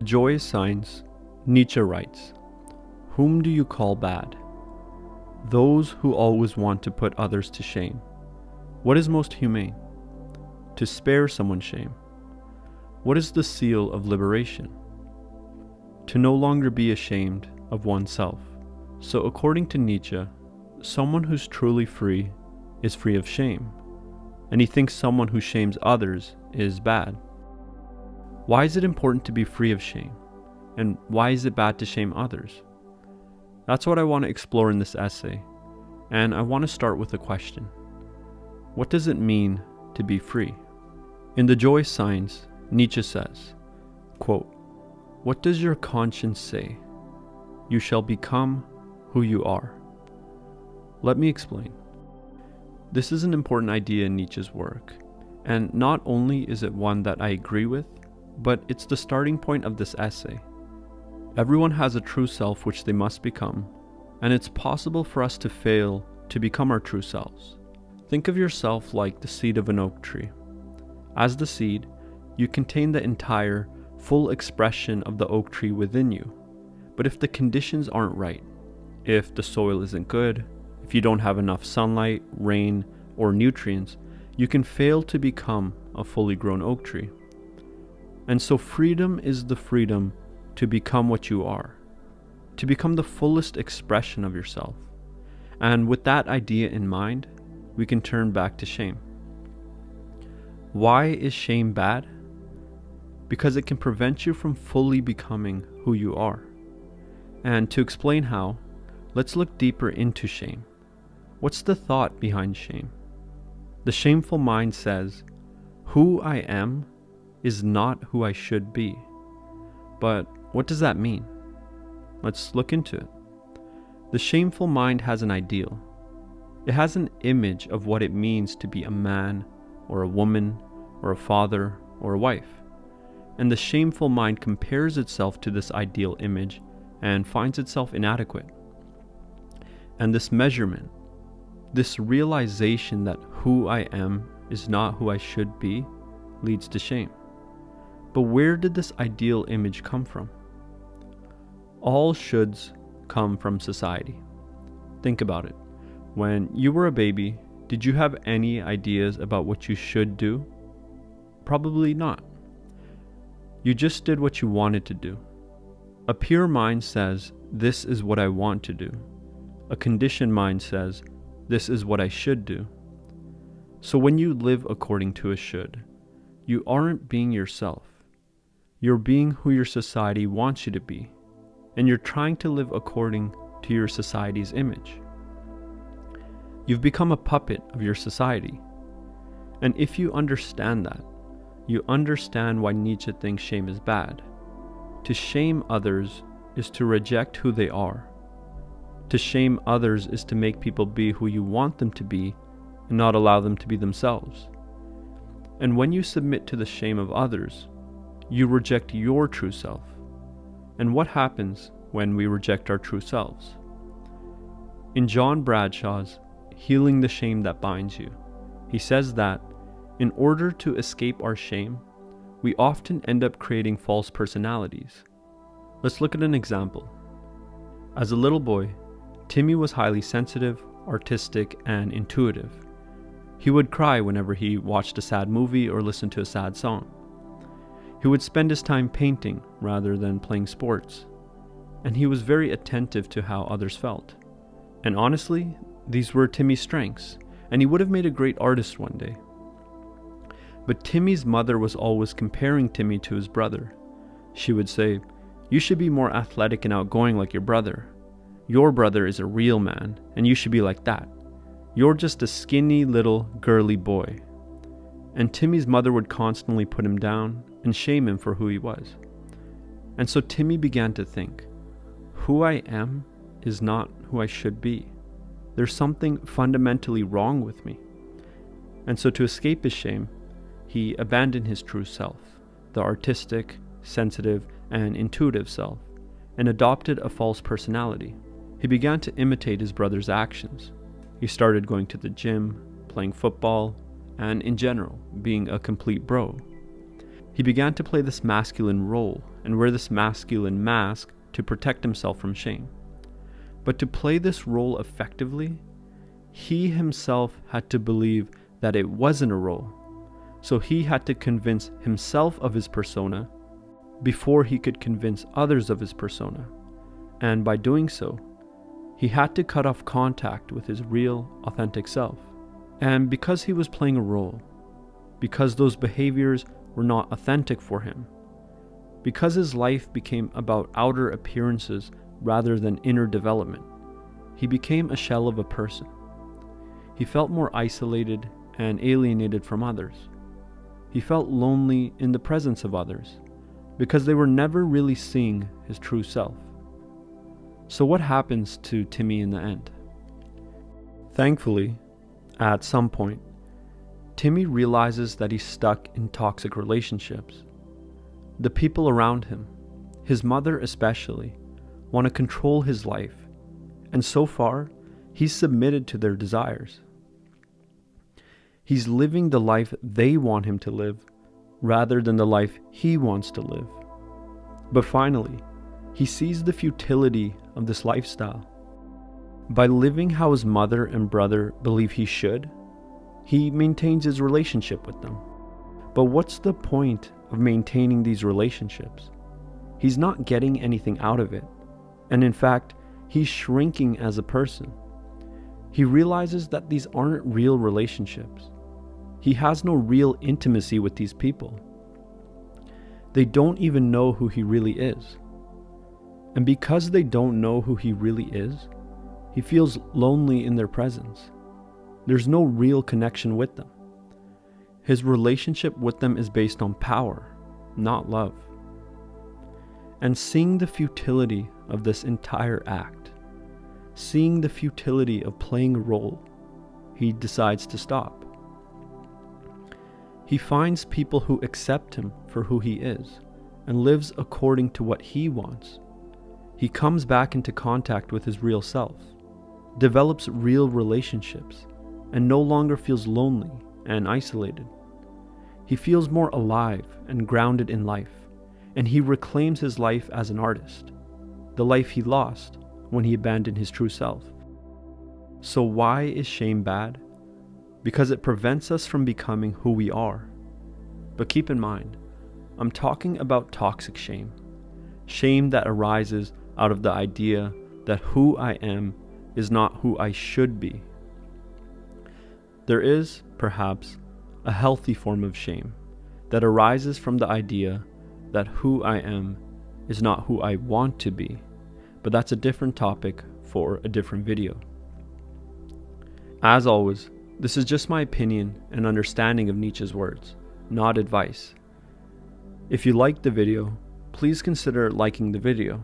Joyous signs, Nietzsche writes, "Whom do you call bad? Those who always want to put others to shame. What is most humane? To spare someone shame. What is the seal of liberation? To no longer be ashamed of oneself." So according to Nietzsche, someone who's truly free is free of shame, and he thinks someone who shames others is bad. Why is it important to be free of shame? And why is it bad to shame others? That's what I want to explore in this essay, and I want to start with a question. What does it mean to be free? In The Joyous Signs, Nietzsche says, quote, "What does your conscience say? You shall become who you are." Let me explain. This is an important idea in Nietzsche's work, and not only is it one that I agree with, but it's the starting point of this essay. Everyone has a true self which they must become, and it's possible for us to fail to become our true selves. Think of yourself like the seed of an oak tree. As the seed, you contain the entire, full expression of the oak tree within you. But if the conditions aren't right, if the soil isn't good, if you don't have enough sunlight, rain, or nutrients, you can fail to become a fully grown oak tree. And so freedom is the freedom to become what you are, to become the fullest expression of yourself. And with that idea in mind, we can turn back to shame. Why is shame bad? Because it can prevent you from fully becoming who you are. And to explain how, let's look deeper into shame. What's the thought behind shame? The shameful mind says, "Who I am is not who I should be." But what does that mean? Let's look into it. The shameful mind has an ideal. It has an image of what it means to be a man, or a woman, or a father, or a wife. And the shameful mind compares itself to this ideal image and finds itself inadequate. And this measurement, this realization that who I am is not who I should be, leads to shame. But where did this ideal image come from? All shoulds come from society. Think about it. When you were a baby, did you have any ideas about what you should do? Probably not. You just did what you wanted to do. A pure mind says, "This is what I want to do." A conditioned mind says, "This is what I should do." So when you live according to a should, you aren't being yourself. You're being who your society wants you to be, and you're trying to live according to your society's image. You've become a puppet of your society. And if you understand that, you understand why Nietzsche thinks shame is bad. To shame others is to reject who they are. To shame others is to make people be who you want them to be and not allow them to be themselves. And when you submit to the shame of others, you reject your true self. And what happens when we reject our true selves? In John Bradshaw's Healing the Shame That Binds You, he says that in order to escape our shame, we often end up creating false personalities. Let's look at an example. As a little boy, Timmy was highly sensitive, artistic, and intuitive. He would cry whenever he watched a sad movie or listened to a sad song. He would spend his time painting rather than playing sports, and he was very attentive to how others felt. And honestly, these were Timmy's strengths, and he would have made a great artist one day. But Timmy's mother was always comparing Timmy to his brother. She would say, "You should be more athletic and outgoing like your brother. Your brother is a real man, and you should be like that. You're just a skinny little girly boy." And Timmy's mother would constantly put him down and shame him for who he was. And so Timmy began to think, who I am is not who I should be. There's something fundamentally wrong with me. And so to escape his shame, he abandoned his true self, the artistic, sensitive, and intuitive self, and adopted a false personality. He began to imitate his brother's actions. He started going to the gym, playing football, and in general, being a complete bro. He began to play this masculine role and wear this masculine mask to protect himself from shame. But to play this role effectively, he himself had to believe that it wasn't a role. So he had to convince himself of his persona before he could convince others of his persona. And by doing so, he had to cut off contact with his real, authentic self. And because he was playing a role, because those behaviors were not authentic for him, because his life became about outer appearances rather than inner development, he became a shell of a person. He felt more isolated and alienated from others. He felt lonely in the presence of others because they were never really seeing his true self. So what happens to Timmy in the end? Thankfully, at some point, Timmy realizes that he's stuck in toxic relationships. The people around him, his mother especially, want to control his life, and so far, he's submitted to their desires. He's living the life they want him to live, rather than the life he wants to live. But finally, he sees the futility of this lifestyle. By living how his mother and brother believe he should, he maintains his relationship with them. But what's the point of maintaining these relationships? He's not getting anything out of it. And in fact, he's shrinking as a person. He realizes that these aren't real relationships. He has no real intimacy with these people. They don't even know who he really is. And because they don't know who he really is, he feels lonely in their presence. There's no real connection with them. His relationship with them is based on power, not love. And seeing the futility of this entire act, seeing the futility of playing a role, he decides to stop. He finds people who accept him for who he is and lives according to what he wants. He comes back into contact with his real self, develops real relationships, and no longer feels lonely and isolated. He feels more alive and grounded in life, and he reclaims his life as an artist, the life he lost when he abandoned his true self. So why is shame bad? Because it prevents us from becoming who we are. But keep in mind, I'm talking about toxic shame. Shame that arises out of the idea that who I am is not who I should be. There is, perhaps, a healthy form of shame that arises from the idea that who I am is not who I want to be, but that's a different topic for a different video. As always, this is just my opinion and understanding of Nietzsche's words, not advice. If you liked the video, please consider liking the video.